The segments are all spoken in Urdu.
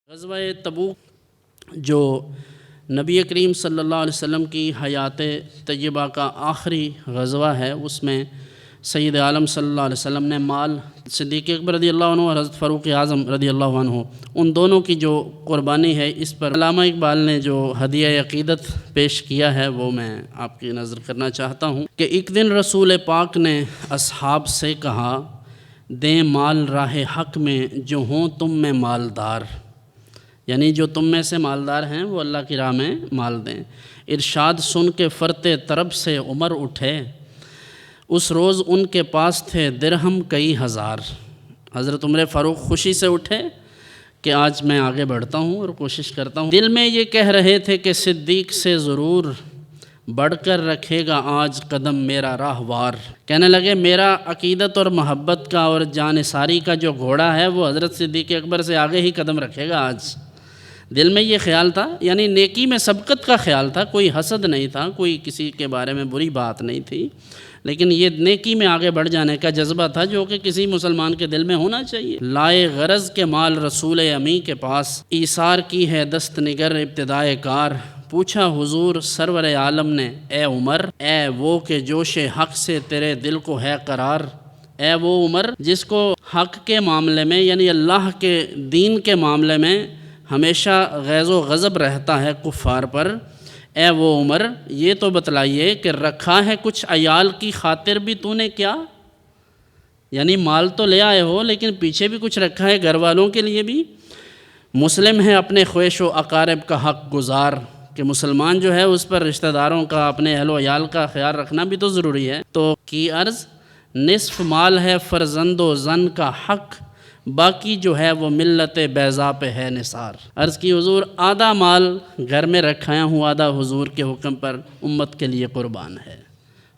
غزوہ تبوک جو نبی کریم صلی اللہ علیہ وسلم کی حیات طیبہ کا آخری غزوہ ہے، اس میں سید عالم صلی اللہ علیہ وسلم نے مال صدیق اکبر رضی اللہ عنہ اور حضرت فاروق اعظم رضی اللہ عنہ ان دونوں کی جو قربانی ہے، اس پر علامہ اقبال نے جو ہدیہ عقیدت پیش کیا ہے وہ میں آپ کی نظر کرنا چاہتا ہوں کہ ایک دن رسول پاک نے اصحاب سے کہا، دیں مال راہ حق میں جو ہوں تم میں مالدار، یعنی جو تم میں سے مالدار ہیں وہ اللہ کی راہ میں مال دیں۔ ارشاد سن کے فرتے طرب سے عمر اٹھے، اس روز ان کے پاس تھے درہم کئی ہزار۔ حضرت عمر فاروق خوشی سے اٹھے کہ آج میں آگے بڑھتا ہوں اور کوشش کرتا ہوں۔ دل میں یہ کہہ رہے تھے کہ صدیق سے ضرور بڑھ کر رکھے گا آج قدم میرا راہوار۔ کہنے لگے میرا عقیدت اور محبت کا اور جانثاری کا جو گھوڑا ہے وہ حضرت صدیق اکبر سے آگے ہی قدم رکھے گا آج۔ دل میں یہ خیال تھا، یعنی نیکی میں سبقت کا خیال تھا، کوئی حسد نہیں تھا، کوئی کسی کے بارے میں بری بات نہیں تھی، لیکن یہ نیکی میں آگے بڑھ جانے کا جذبہ تھا جو کہ کسی مسلمان کے دل میں ہونا چاہیے۔ لائے غرض کے مال رسول امی کے پاس، ایثار کی ہے دست نگر ابتدائے کار۔ پوچھا حضور سرور عالم نے اے عمر، اے وہ کہ جوش حق سے تیرے دل کو ہے قرار۔ اے وہ عمر جس کو حق کے معاملے میں یعنی اللہ کے دین کے معاملے میں ہمیشہ غیظ و غضب رہتا ہے کفار پر، اے وہ عمر یہ تو بتلائیے کہ رکھا ہے کچھ عیال کی خاطر بھی تو نے کیا؟ یعنی مال تو لے آئے ہو لیکن پیچھے بھی کچھ رکھا ہے گھر والوں کے لیے بھی۔ مسلم ہے اپنے خویش و اقارب کا حق گزار، کہ مسلمان جو ہے اس پر رشتہ داروں کا اپنے اہل و عیال کا خیال رکھنا بھی تو ضروری ہے۔ تو کی عرض نصف مال ہے فرزند و زن کا حق، باقی جو ہے وہ ملت بیضا پہ ہے نثار۔ عرض کی حضور آدھا مال گھر میں رکھایا ہوں، آدھا حضور کے حکم پر امت کے لیے قربان ہے۔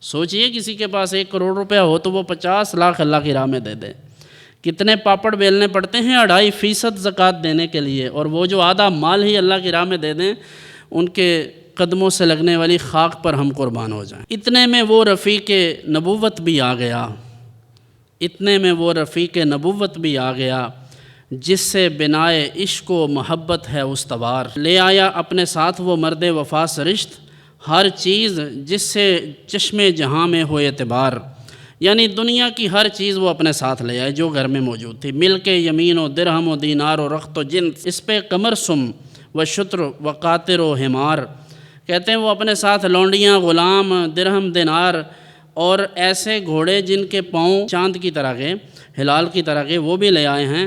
سوچئے کسی کے پاس 1 کروڑ روپیہ ہو تو وہ 50 لاکھ اللہ کی راہ میں دے دے، کتنے پاپڑ بیلنے پڑتے ہیں 2.5% زکوٰۃ دینے کے لیے، اور وہ جو آدھا مال ہی اللہ کی راہ میں دے دیں، ان کے قدموں سے لگنے والی خاک پر ہم قربان ہو جائیں۔ اتنے میں وہ رفیق نبوت بھی آ گیا، اتنے میں وہ رفیق نبوت بھی آ گیا، جس سے بنائے عشق و محبت ہے استوار۔ لے آیا اپنے ساتھ وہ مرد وفا سرشت، ہر چیز جس سے چشم جہاں میں ہو اعتبار، یعنی دنیا کی ہر چیز وہ اپنے ساتھ لے آئے جو گھر میں موجود تھی۔ مل کے یمین و درہم و دینار و رخت و جنس، اس پہ قمر سم و شتر و قاطر و حمار۔ کہتے ہیں وہ اپنے ساتھ لونڈیاں، غلام، درہم، دینار اور ایسے گھوڑے جن کے پاؤں چاند کی طرح کے، ہلال کی طرح کے، وہ بھی لے آئے ہیں،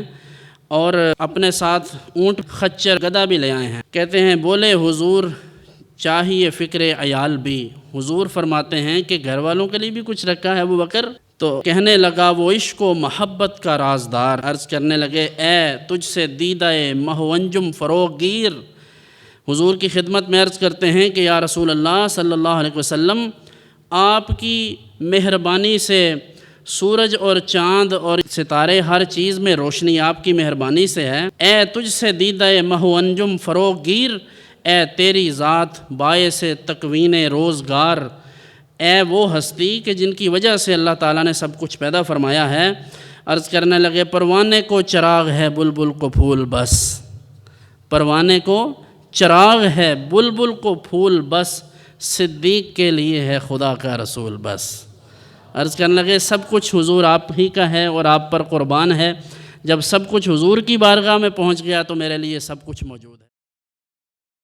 اور اپنے ساتھ اونٹ، خچر، گدھا بھی لے آئے ہیں۔ کہتے ہیں بولے حضور چاہیے فکر عیال بھی، حضور فرماتے ہیں کہ گھر والوں کے لیے بھی کچھ رکھا ہے ابو بکر؟ تو کہنے لگا وہ عشق و محبت کا رازدار، عرض کرنے لگے اے تجھ سے دیدہ مہ انجم فروغ گیر۔ حضور کی خدمت میں عرض کرتے ہیں کہ یا رسول اللہ صلی اللہ علیہ وسلم، آپ کی مہربانی سے سورج اور چاند اور ستارے ہر چیز میں روشنی آپ کی مہربانی سے ہے۔ اے تجھ سے دیدہ مہ انجم فروغ گیر، اے تیری ذات باعث تکوین روزگار، اے وہ ہستی کہ جن کی وجہ سے اللہ تعالیٰ نے سب کچھ پیدا فرمایا ہے۔ عرض کرنے لگے پروانے کو چراغ ہے بلبل کو پھول بس، پروانے کو چراغ ہے بلبل کو پھول بس، صدیق کے لیے ہے خدا کا رسول بس۔ عرض کرنے لگے سب کچھ حضور آپ ہی کا ہے اور آپ پر قربان ہے، جب سب کچھ حضور کی بارگاہ میں پہنچ گیا تو میرے لیے سب کچھ موجود ہے۔